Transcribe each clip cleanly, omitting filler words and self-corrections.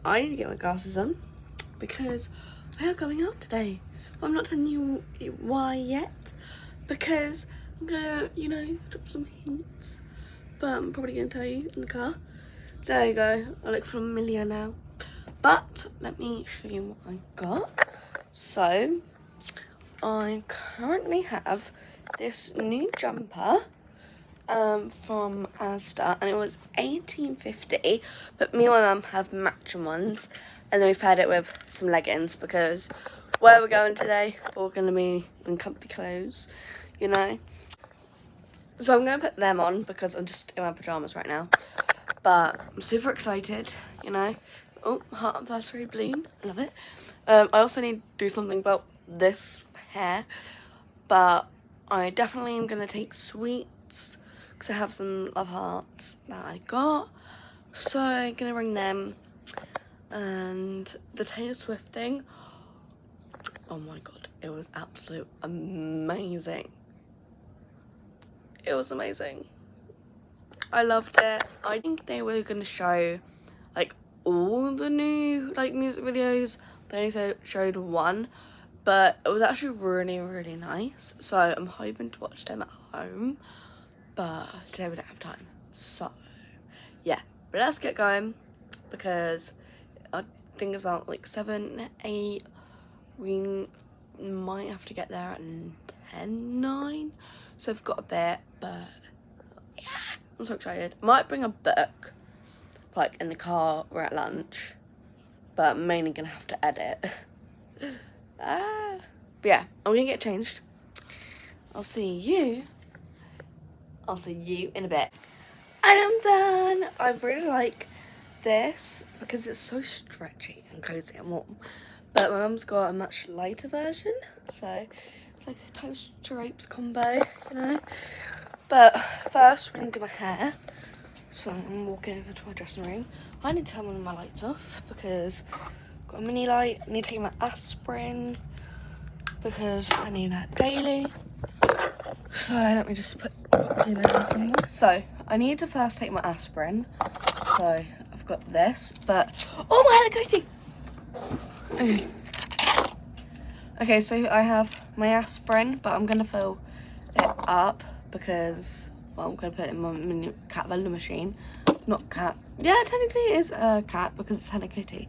I need to get my glasses on because we are going out today. But I'm not telling you why yet because I'm gonna, you know, drop some hints. But I'm probably gonna tell you in the car. There you go. I look familiar now. But let me show you what I got. So I currently have this new jumper from Asda, and it was $18.50, but me and my mum have matching ones, and then we paired it with some leggings because where we're going today, we're going to be in comfy clothes, you know. So I'm going to put them on because I'm just in my pyjamas right now, but I'm super excited, you know. Oh, heart anniversary balloon, I love it. I also need to do something about this hair, but I definitely am going to take sweets because I have some love hearts that I got, so I'm going to bring them. And the Taylor Swift thing, oh my god, it was absolute amazing. It was amazing. I loved it. I think they were going to show like all the new like music videos. They only showed one, but it was actually really, really nice. So I'm hoping to watch them at home, but today we don't have time. So yeah, but let's get going because I think it's about like 7, 8. We might have to get there at 10, 9. So I've got a bit, but yeah, I'm so excited. Might bring a book like in the car or at lunch, but I'm mainly gonna have to edit. But yeah, I'm gonna get changed. I'll see you in a bit. And I'm done. I really like this because it's so stretchy and cozy and warm. But my mum's got a much lighter version, so it's like a toast drapes combo, you know. But first, we need to do my hair. So I'm walking over to my dressing room. I need to turn one of my lights off because I've got a mini light. I need to take my aspirin because I need that daily. So let me just put that somewhere. So I need to first take my aspirin. So I've got this, but oh my Hello Kitty. Okay, so I have my aspirin, but I'm gonna fill it up because, well, I'm gonna put it in my mini cat vending machine. Not cat. Yeah, technically it is a cat because it's Hello Kitty.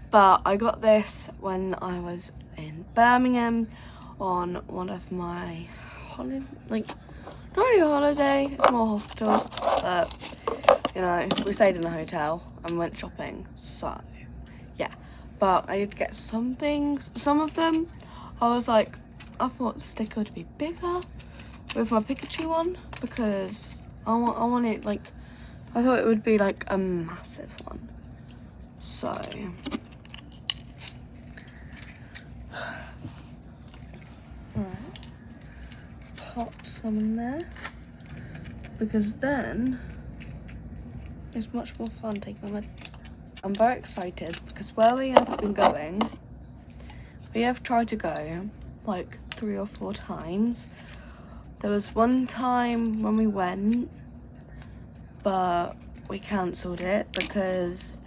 But I got this when I was in Birmingham on one of my holiday, like not really a holiday, it's more a hospital, but you know, we stayed in a hotel and went shopping, so yeah. But I did get some things. Some of them, I was like, I thought the sticker would be bigger with my Pikachu one because I want it like, I thought it would be like a massive one. So alright, pop some in there because then it's much more fun taking my. I'm very excited because where we have been going, we have tried to go like 3 or 4 times. There was one time when we went, but we cancelled it because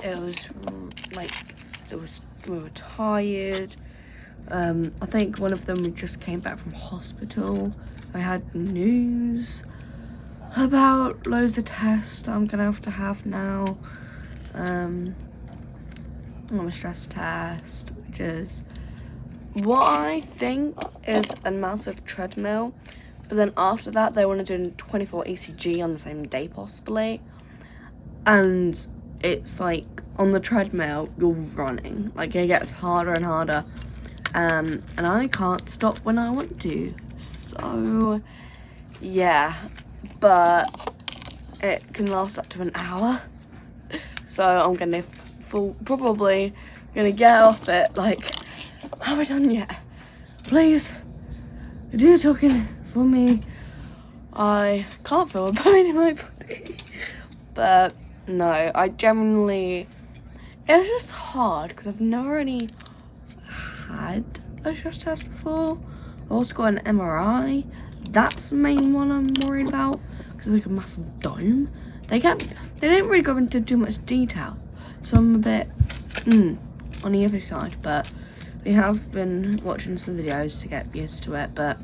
it was like, we were tired. I think one of them we just came back from hospital. I had news about loads of tests I'm gonna have now. I'm a stress test, which is what I think is a massive treadmill, but then after that they want to do 24 ECG on the same day possibly, and it's like on the treadmill you're running, like it gets harder and harder, and I can't stop when I want to, so yeah, but it can last up to an hour. So I'm gonna probably gonna get off it like, have I done yet? Please, do the talking for me. I can't feel a bone in my body. But no, I genuinely, it's just hard because I've never really had a stress test before. I also got an MRI. That's the main one I'm worried about because it's like a massive dome. They didn't really go into too much detail. so I'm a bit on the other side, but we have been watching some videos to get used to it. But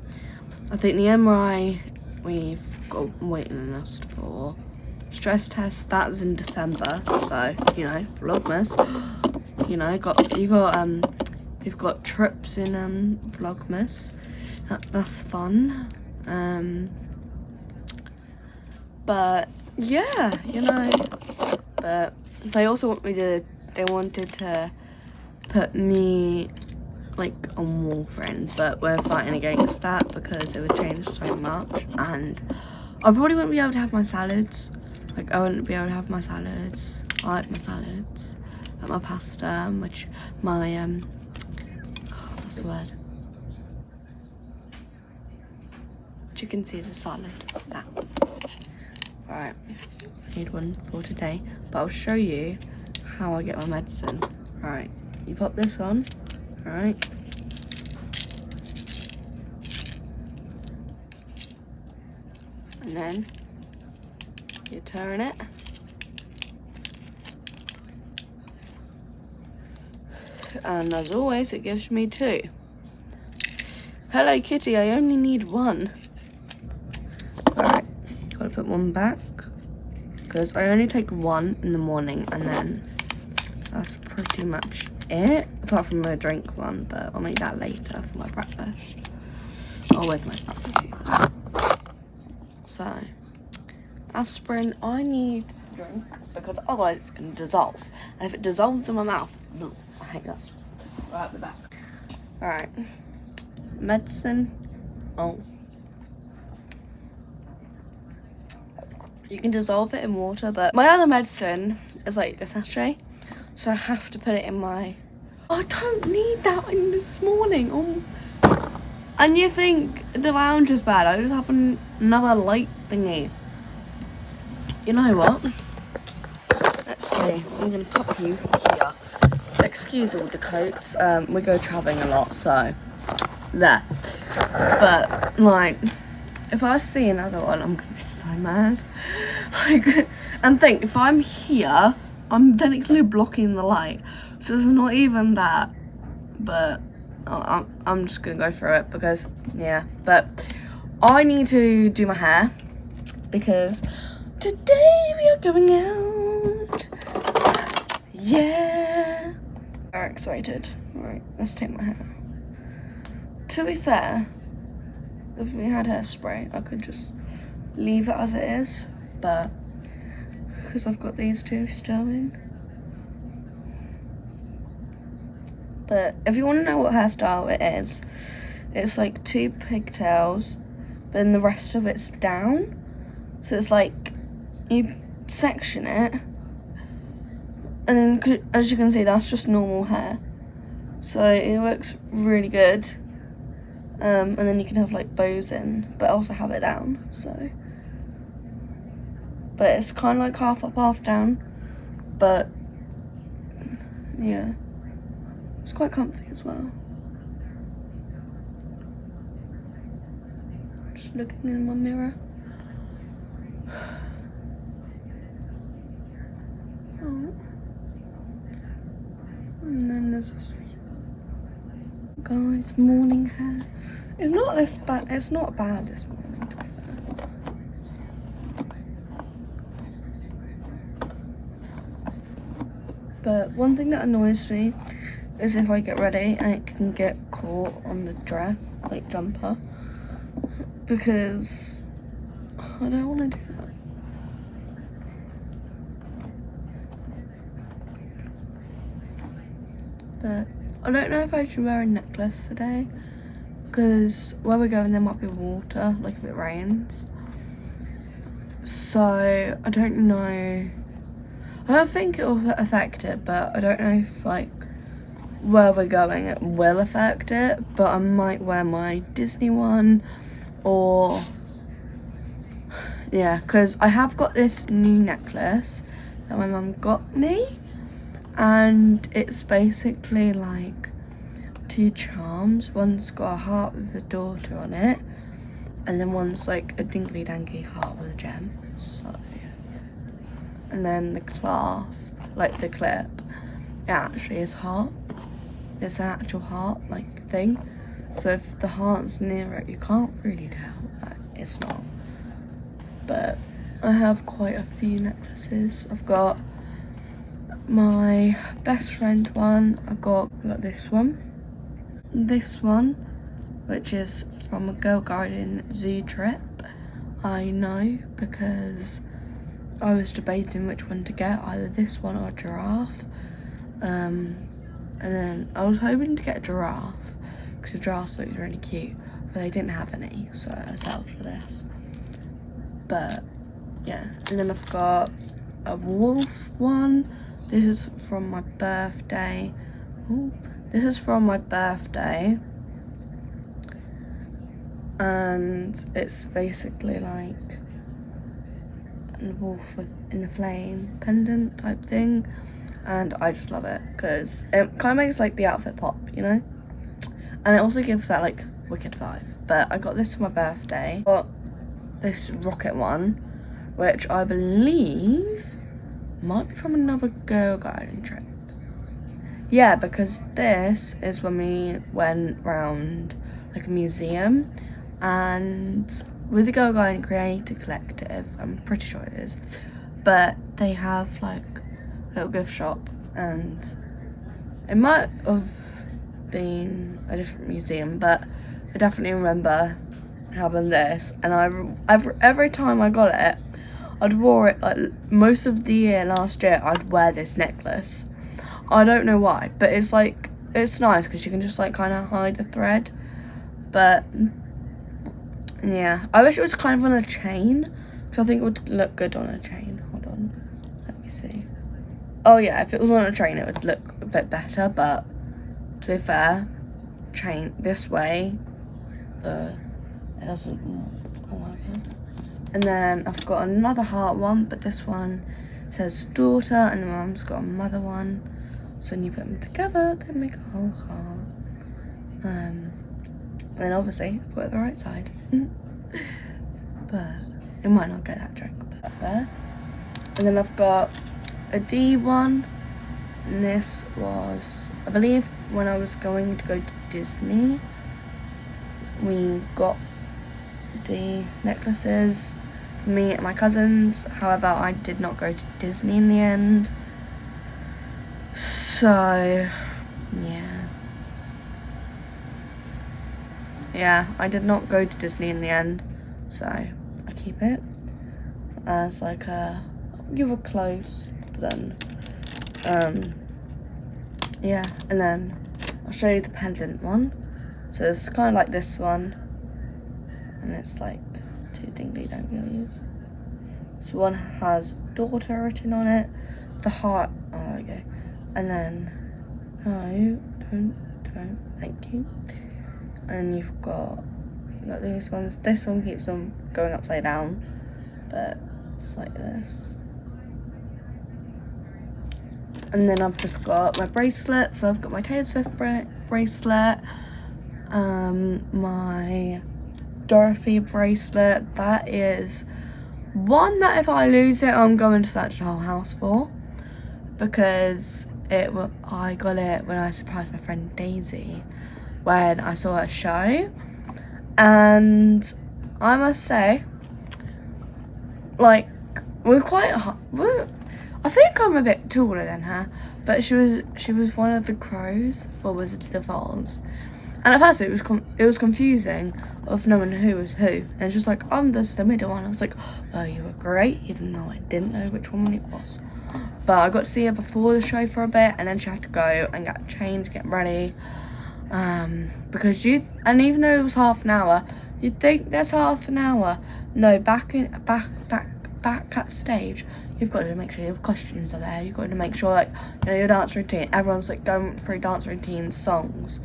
I think the MRI we've got waiting on us for. Stress test, that's in December, so you know, Vlogmas. You know, we've got trips in Vlogmas. That's fun. But yeah, you know. But they also wanted to put me like on warfarin, but we're fighting against that because it would change so much, and I probably wouldn't be able to have my salads. Like, I wouldn't be able to have my salads. I like my salads, like my pasta, my what's the word? Chicken Caesar salad. That. Alright, I need one for today, but I'll show you how I get my medicine. Alright, you pop this on. Alright. And then you turn it. And as always, it gives me 2. Hello Kitty, I only need 1. Alright, gotta put 1 back. Because I only take 1 in the morning, and then that's pretty much it. Apart from a drink one, but I'll make that later for my breakfast. Or with my breakfast. So, aspirin, I need to drink because otherwise it's going to dissolve. And if it dissolves in my mouth, no, I hate that. Right, we're back. Alright. Medicine. Oh. You can dissolve it in water, but my other medicine is like a sachet. So I have to put it in my... I don't need that in this morning. Oh. And you think the lounge is bad. I just have another light thingy. You know what? Let's see. I'm going to pop you here. Excuse all the coats. We go travelling a lot, so... There. But, like... If I see another one, I'm going to be so mad. Like... And think, if I'm here... I'm technically blocking the light, so it's not even that, but I'm just gonna go through it because, yeah, but I need to do my hair because today we are going out, yeah, I'm excited. Right, let's take my hair. To be fair, if we had hairspray, I could just leave it as it is, but because I've got these 2 still in. But if you want to know what hairstyle it is, it's like 2 pigtails, but then the rest of it's down. So it's like, you section it, and then as you can see, that's just normal hair. So it works really good. And then you can have like bows in, but also have it down, so. But it's kind of like half up, half down. But, yeah. It's quite comfy as well. Just looking in my mirror. Oh. And then there's this guy's morning hair. It's not this bad. It's not bad this morning, to be fair. But one thing that annoys me is if I get ready and it can get caught on the dress, like jumper, because I don't want to do that. But I don't know if I should wear a necklace today, because where we're going there might be water, like if it rains. So I don't know. I don't think it will affect it, but I don't know if like where we're going it will affect it. But I might wear my Disney one, or yeah, because I have got this new necklace that my mum got me, and it's basically like 2 charms. One's got a heart with a daughter on it, and then one's like a dinky danky heart with a gem. So, and then the clasp like the clip, it actually is heart. It's an actual heart like thing. So if the heart's near it, you can't really tell that it's not. But I have quite a few necklaces. I've got my best friend one. I got this one. This one, which is from a Girl Guiding zoo trip. I know because I was debating which one to get, either this one or a giraffe. And then I was hoping to get a giraffe because the giraffes looked really cute, but they didn't have any, so I settled for this. But yeah, and then I've got a wolf one. This is from my birthday. Ooh, this is from my birthday. And it's basically like a wolf in the flame pendant type thing. And I just love it because it kind of makes like the outfit pop, you know? And it also gives that like wicked vibe. But I got this for my birthday. Got this rocket one, which I believe might be from another Girl Guiding trip. Yeah, because this is when we went round like a museum, and with the Girl Guiding Creative Collective, I'm pretty sure it is, but they have like a little gift shop, and it might have been a different museum, but I definitely remember having this, and every time I got it, I'd wore it like most of the year last year. I'd wear this necklace. I don't know why, but it's like, it's nice because you can just like kind of hide the thread. But yeah, I wish it was kind of on a chain because I think it would look good on a chain. Hold on, let me see. Oh yeah, if it was on a chain it would look a bit better, but to be fair, chain this way, it doesn't work. And then I've got another heart one, but this one says daughter, and the mum's got a mother one. So when you put them together, they make a whole heart. And then obviously I put it at the right side. But it might not get that drink, but there. And then I've got a D one, and this was, I believe, when I was going to go to Disney. We got the necklaces for me and my cousins. However, I did not go to Disney in the end. So, yeah, I did not go to Disney in the end, so I keep it as like you were close, but then, yeah, and then I'll show you the pendant one. So it's kind of like this one, and it's like two dingly danglies. This one has daughter written on it, the heart, oh there we go. And then, don't, thank you. And you've got these ones. This one keeps on going upside down, but it's like this. And then I've just got my bracelet. So I've got my Taylor Swift bracelet, my Dorothy bracelet. That is one that if I lose it, I'm going to search the whole house for, because I got it when I surprised my friend Daisy when I saw her show, and I must say, like, I think I'm a bit taller than her, but she was one of the crows for Wizard of Oz, and at first it was confusing of knowing who was who, and she was like, I'm just the middle one. I was like, well, you were great, even though I didn't know which one it was. But I got to see her before the show for a bit, and then she had to go and get changed, get ready. Because and even though it was half an hour, you'd think there's half an hour. No, back at stage, you've got to make sure your costumes are there. You've got to make sure, like, you know, your dance routine. Everyone's like going through dance routines, songs,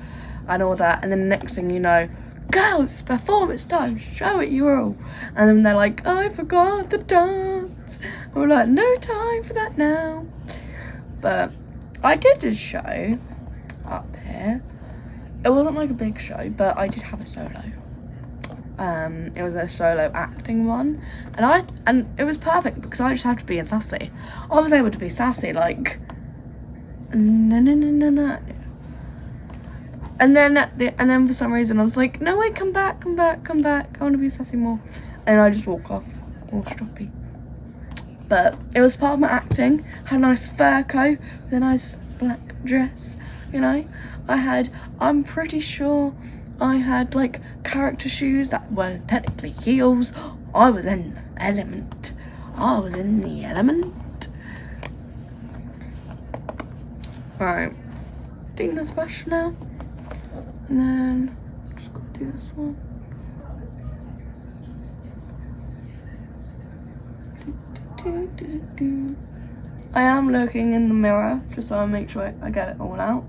and all that. And then the next thing you know, girls, performance time, show it you all. And then they're like, I forgot the dance. And we're like, no time for that now. But I did a show up here. It wasn't like a big show, but I did have a solo. It was a solo acting one, and it was perfect because I just had to be sassy. I was able to be sassy, like no. And then for some reason I was like, no wait, come back. I want to be sassy more, and I just walk off all stroppy. But it was part of my acting. Had a nice fur coat with a nice black dress, you know. I'm pretty sure I had like character shoes that were technically heels. I was in the element. Right, I think that's brush now. And then just gotta do this one. I am looking in the mirror just so I make sure I get it all out.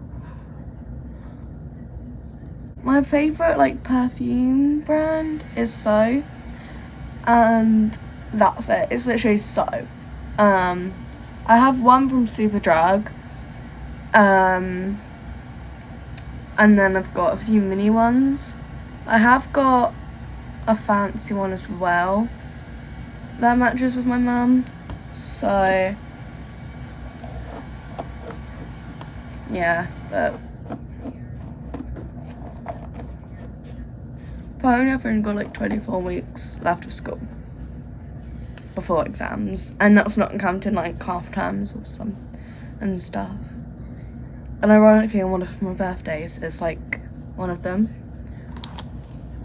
My favourite like perfume brand is So, and that's it. It's literally So. I have one from Superdrug, and then I've got a few mini ones. I have got a fancy one as well that matches with my mum. So yeah, but I've only got like 24 weeks left of school before exams, and that's not counting like half terms or some and stuff. And ironically, on one of my birthdays is like one of them.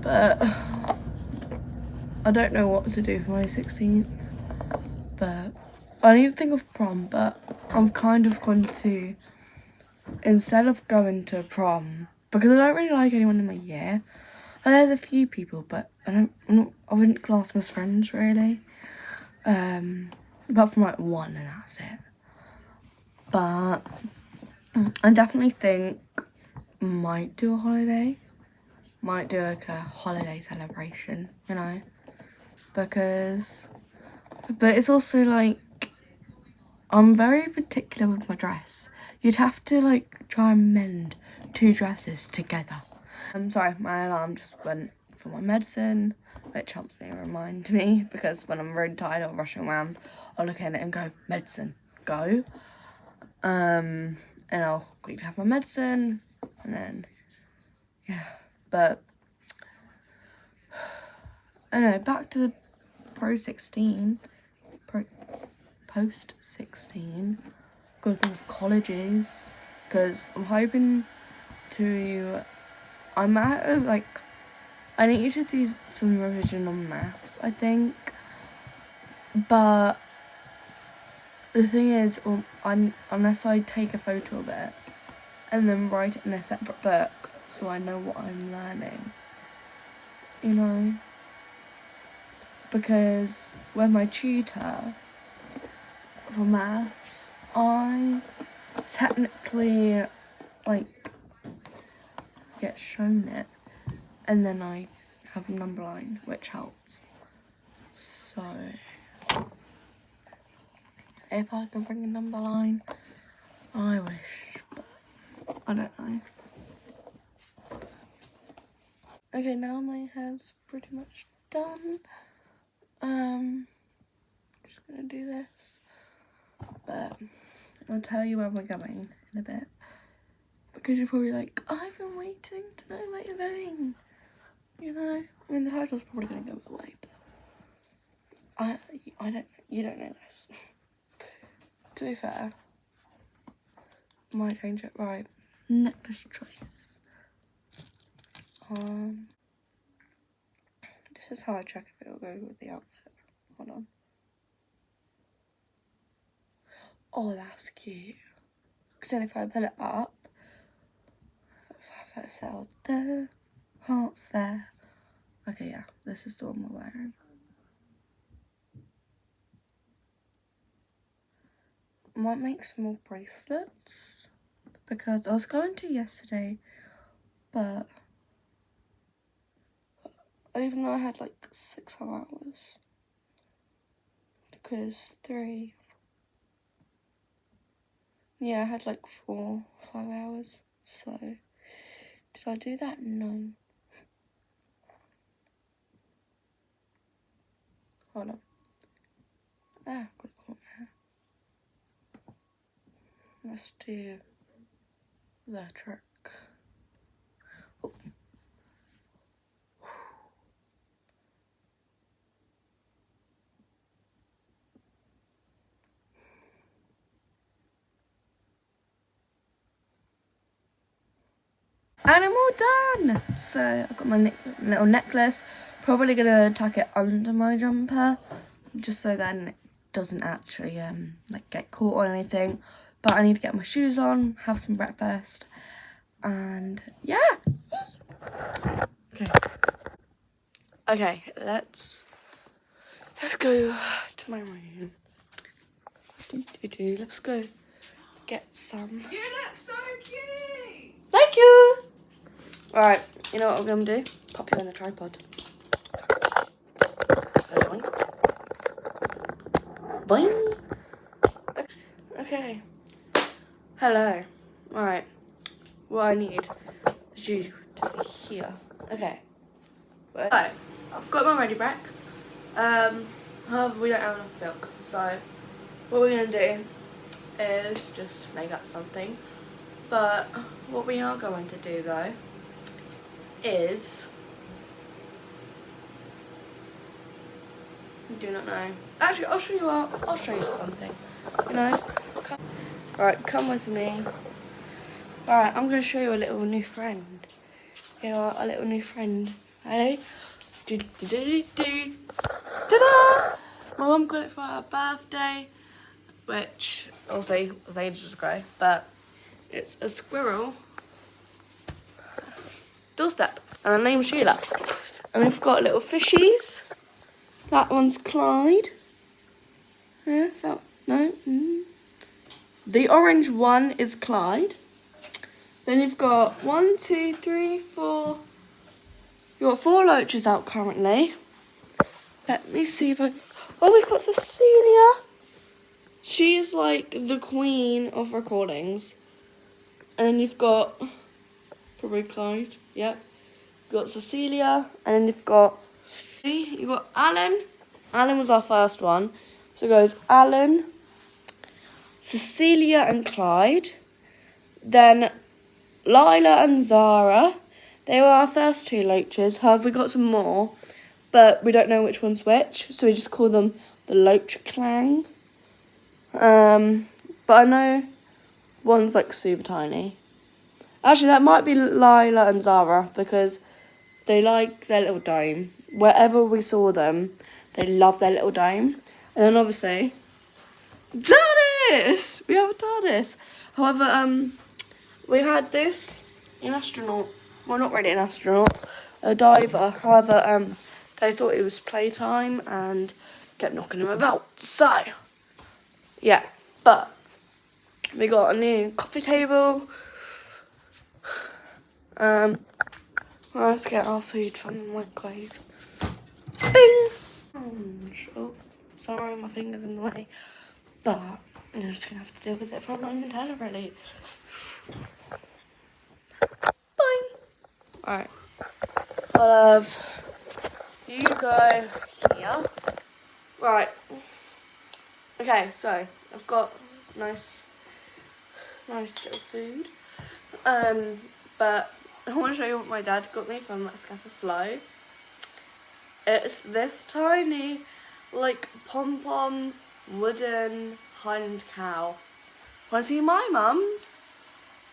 But I don't know what to do for my 16th. But I need to think of prom, but I'm kind of going to, instead of going to prom, because I don't really like anyone in my year. And there's a few people, but I wouldn't class them as friends really. Apart from like one, and that's it. But I definitely think might do a holiday. Might do like a holiday celebration, you know. But it's also like, I'm very particular with my dress. You'd have to like try and mend 2 dresses together. I'm sorry, my alarm just went for my medicine, which helps me remind me, because when I'm really tired or rushing around, I'll look at it and go, medicine, go. And I'll quickly have my medicine, and then, yeah. But, anyway, back to the post 16. Gotta think of colleges, because I'm hoping to, I'm at like, I need to do some revision on maths, I think. But the thing is, unless I take a photo of it and then write it in a separate book so I know what I'm learning, you know. Because with my tutor for maths, I technically like get shown it, and then I have a number line, which helps. So if I can bring a number line, I wish, but I don't know. Okay, now my hair's pretty much done. Just gonna do this, but I'll tell you where we're going in a bit, because you're probably like, I've been waiting to know where you're going, you know. I mean, the title's probably gonna go away, but I don't, you don't know this. To be fair, I might change it. Right, necklace choice. This is how I check if it'll go with the outfit. Hold on. Oh, that's cute. Because then if I pull it up, if I sell there, hearts there. Okay, yeah, this is the one we're wearing. I might make some more bracelets, because I was going to yesterday, but even though I had like 6 hours, because 3, yeah, I had like 4, 5 hours, so did I do that? No. Hold on. There, got a corner here. Let's do the trick. Oh. And I'm all done. So I've got my little necklace. Probably gonna tuck it under my jumper, just so then it doesn't actually like get caught or anything. But I need to get my shoes on, have some breakfast, and yeah. Okay, let's go to my room. Let's go get some. You look so cute! Thank you! Alright, you know what we're gonna do? Pop you on the tripod. Boing. Boing. Okay. Hello. Alright. What I need is you to be here. Okay. So, I've got my ready break. However, we don't have enough milk. So, what we're going to do is just make up something. But what we are going to do though is, I do not know. Actually, I'll show you something. You know? Alright, come with me. Alright, I'm going to show you a little new friend. You know, a little new friend. Ready? Ta-da! My mum got it for her birthday, which obviously was ages ago, but it's a squirrel doorstep, and her name's Sheila. And we've got little fishies. That one's Clyde. Yeah, that, no. The orange one is Clyde. Then you've got 1, 2, 3, 4. You've got 4 loaches out currently. Let me see if I... Oh, we've got Cecilia. She is like the queen of recordings. And then you've got... Probably Clyde. Yep. You've got Cecilia. And then you've got... See, you've got Alan. Alan was our first one. So it goes Alan, Cecilia and Clyde. Then Lila and Zara. They were our first 2 loaches. However, we got some more, but we don't know which one's which, so we just call them the Loach Clan. But I know one's like super tiny. Actually, that might be Lila and Zara because they like their little dome. Wherever we saw them, they love their little dome. And then obviously, TARDIS! We have a TARDIS. However, we had this, an astronaut. Well, not really an astronaut, a diver. However, they thought it was playtime and kept knocking him about. So, yeah. But we got a new coffee table. Let's get our food from the microwave. Bing! Oh, sorry, my finger's in the way. But I'm just going to have to deal with it for a moment, really. Alright, my love, you go here. Right, okay, so I've got nice little food. But I want to show you what my dad got me from Scapa Flow. It's this tiny, like, pom-pom wooden Highland cow. Want to see my mum's?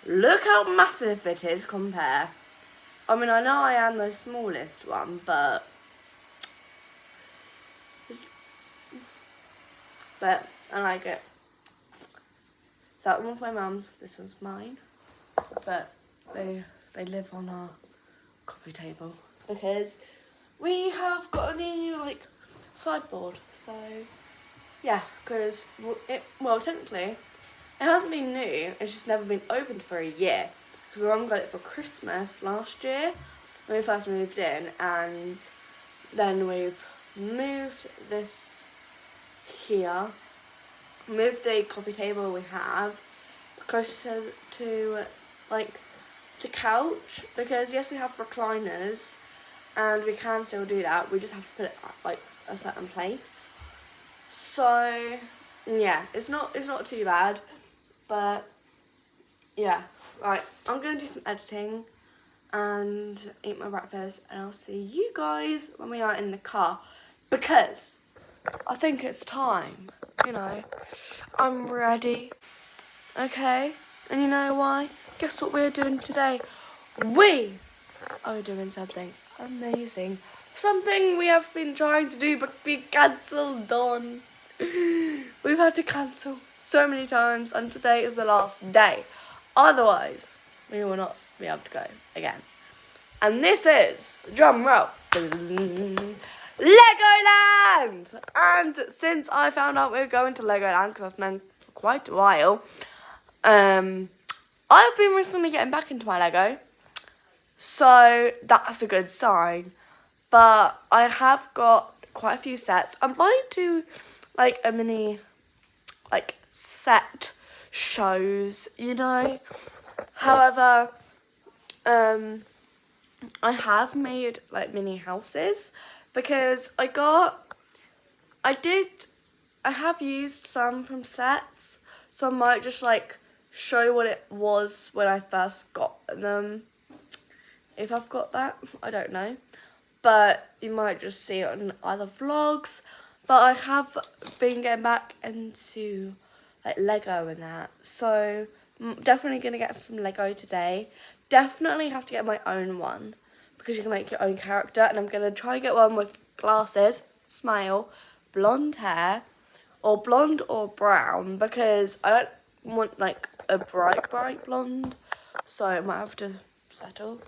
Look how massive it is compare. I mean, I know I am the smallest one, but I like it. So that one's my mum's, this one's mine. But they live on our coffee table because we have got a new like sideboard. So yeah, because well technically it hasn't been new. It's just never been opened for a year. Because my mum got it for Christmas last year when we first moved in, and then we've moved this here, moved the coffee table we have closer to like the couch, because yes, we have recliners and we can still do that, we just have to put it like a certain place. So yeah, it's not too bad, but yeah. Right, I'm gonna do some editing and eat my breakfast, and I'll see you guys when we are in the car, because I think it's time. You know, I'm ready. Okay, and you know why? Guess what we're doing today? We are doing something amazing. Something we have been trying to do but be cancelled on. We've had to cancel so many times, and today is the last day. Otherwise, we will not be able to go again. And this is, drum roll, Legoland! And since I found out we were going to Legoland, because I've known for quite a while, I've been recently getting back into my Lego. So that's a good sign. But I have got quite a few sets. I might do like a mini set shows, you know. However, I have made like mini houses because I have used some from sets, so I might just like show what it was when I first got them. If I've got that, I don't know, but you might just see it on other vlogs. But I have been getting back into like Lego and that, so I'm definitely gonna get some Lego today. Definitely have to get my own one because you can make your own character, and I'm gonna try and get one with glasses, smile, blonde hair, or blonde or brown, because I don't want like a bright blonde, so I might have to settle.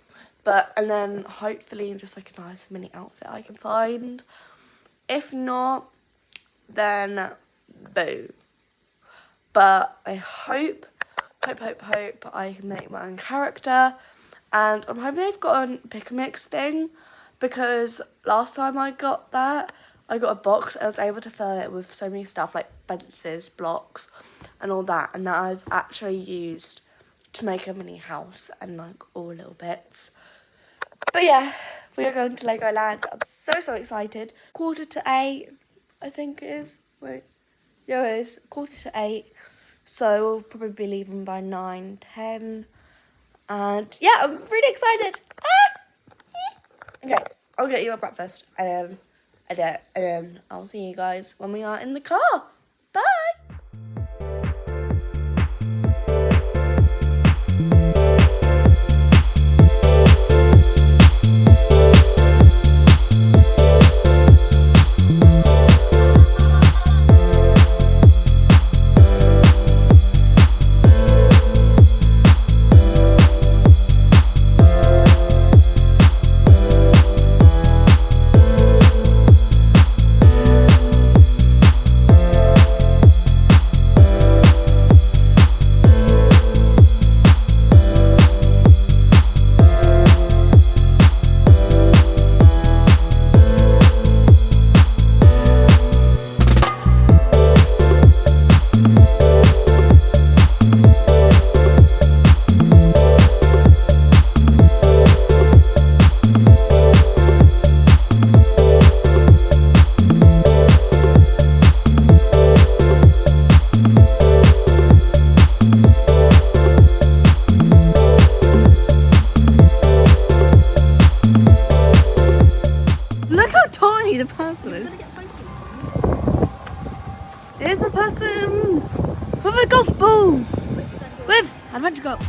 And then hopefully just like a nice mini outfit I can find. If not, then boo. But I hope I can make my own character, and I'm hoping they've got a pick and mix thing, because last time I got that, I got a box. I was able to fill it with so many stuff like fences, blocks, and all that, and that I've actually used to make a mini house and like all little bits. But yeah, we are going to Legoland. I'm so excited. 7:45, I think it is. Wait, yeah, it is 7:45. So we'll probably be leaving by 9:10. And yeah, I'm really excited. Okay, I'll get you a breakfast and then I'll see you guys when we are in the car. Bye. The person is. There's a person with a golf ball with adventure golf.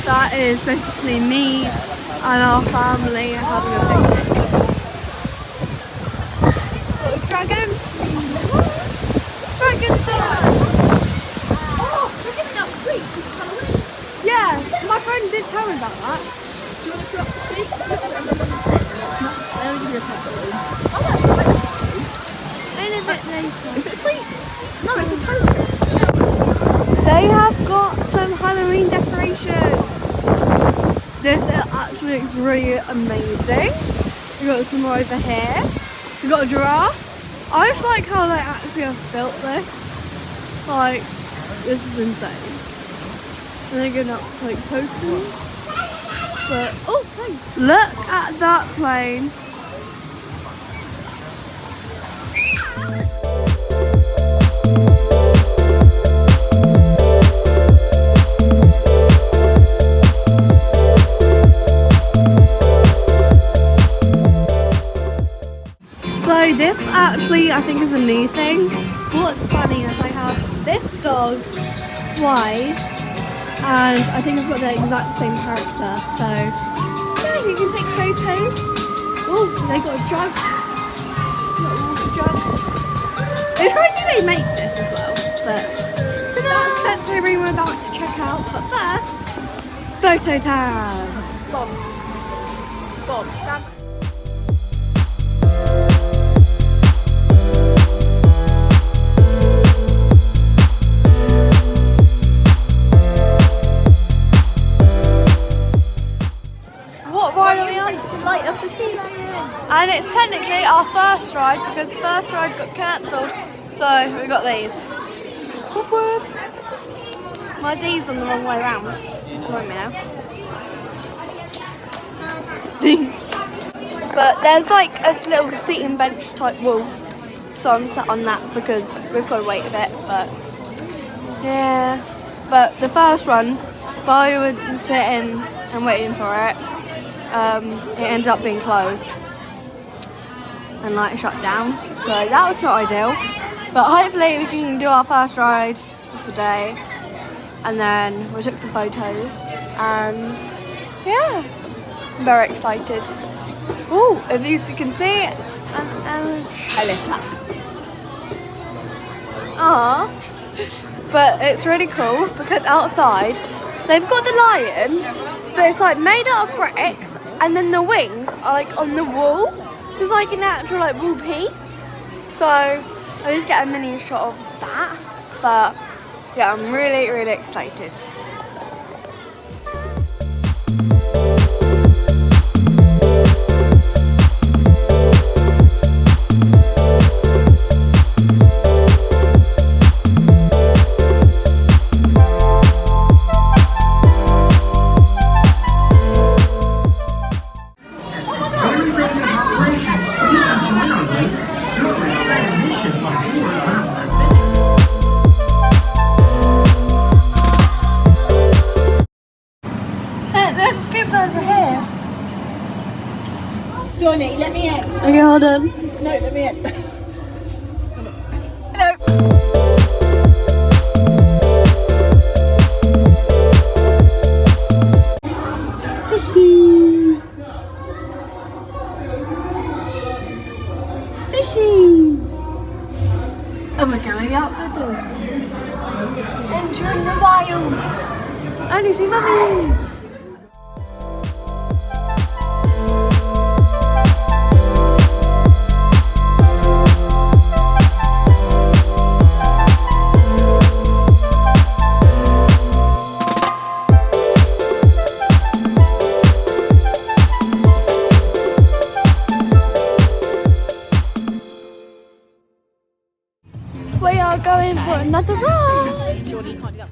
That is basically me and our family having a picnic. Dragon! Oh, we're giving out sweets because it's Halloween. Yeah, my friend did tell me about that. Do you want to put up the sweets? I'll give you a pepper. Oh, that's right. That's sweet. In a bit later. Is it sweets? No, it's a token. They have got some Halloween decorations. This actually looks really amazing. We got some more over here. We got a giraffe. I just like how they actually have built this. Like, this is insane. And they're giving up like tokens. But look at that plane. So this actually I think is a new thing. What's funny is I have this dog twice and I think I've got the exact same character. So yeah, you can take photos. Oh, they got a jug. Got a water jug. It's crazy they make this as well. But so that's sensory room we're about to check out. But first, photo time. Bob, stand. What ride are we on? Flight of the Sea Lion. And it's technically our first ride because the first ride got cancelled. So we got these. Whoop whoop. My D's on the wrong way round. It's annoying me now. But there's like a little seating bench type wall. So I'm sat on that because we've got to wait a bit. But yeah. But the first one, while we were sitting and waiting for it, it ended up being closed and like shut down, so that was not ideal, but hopefully we can do our first ride of the day, and then we took some photos and yeah, I'm very excited. Oh, if you can see it, I lift up. But it's really cool because outside they've got the lion, but it's like made out of bricks, and then the wings are like on the wall. So it's like an actual like wall piece. So I just get a mini shot of that. But yeah, I'm really, really excited. There's a scoop over here. Johnny, let me in. Okay, hold on. No, let me in. Hello. Fishies. Fishies. And we're going out the door. Entering the wild. Only see mummy. We are going for another ride. Johnny, you can't do that.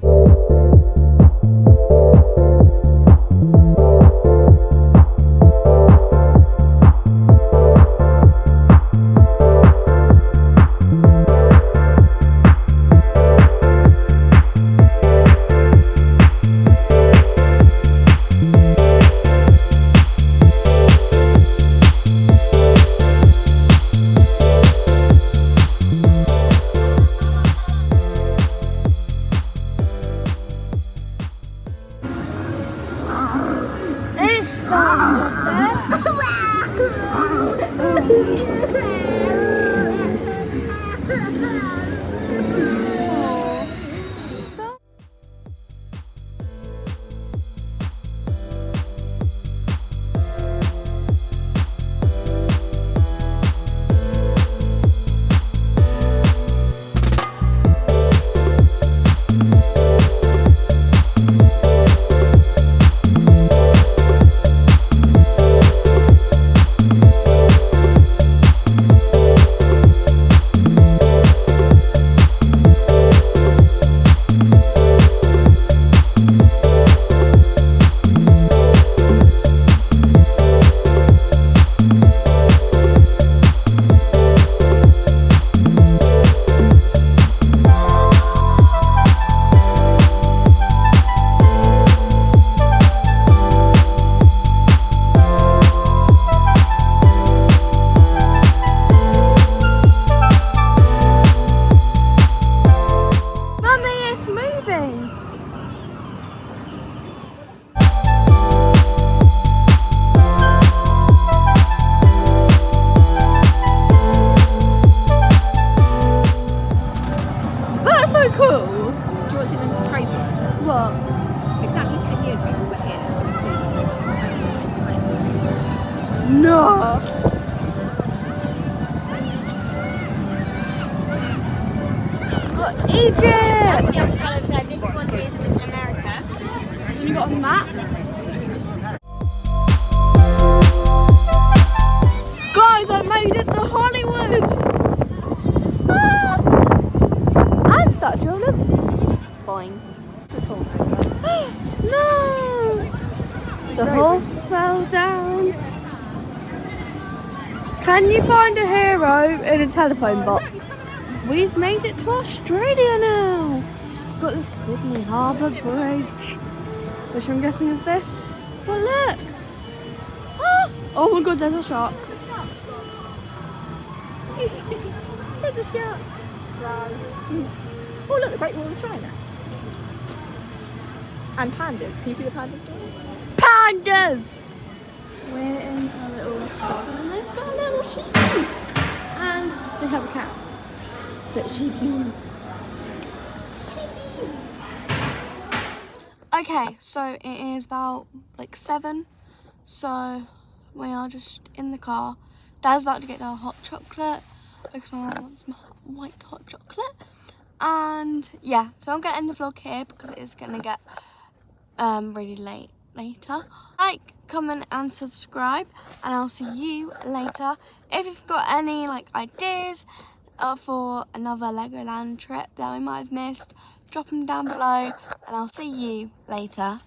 Egypt! The other side over there, this one is with America. You got a map? Guys, I made it to Hollywood! Ah! And Statue of Liberty. Fine. No! The horse fell down. Can you find a hero in a telephone box? We've made it to Australia now. We've got the Sydney Harbour Bridge, which I'm guessing is this. But look! Ah! Oh my god, there's a shark. There's a shark. Oh look, the Great Wall of China. And pandas. Can you see the pandas down? Pandas! We're in a little shop and they've got a little sheepy. And they have a cat. But sheepy. Okay, so it is about like 7. So we are just in the car. Dad's about to get our hot chocolate because my mum wants my white hot chocolate. And yeah, so I'm gonna end the vlog here because it is gonna get really late later. Like, comment and subscribe, and I'll see you later. If you've got any like ideas for another Legoland trip that we might have missed, drop them down below, and I'll see you later.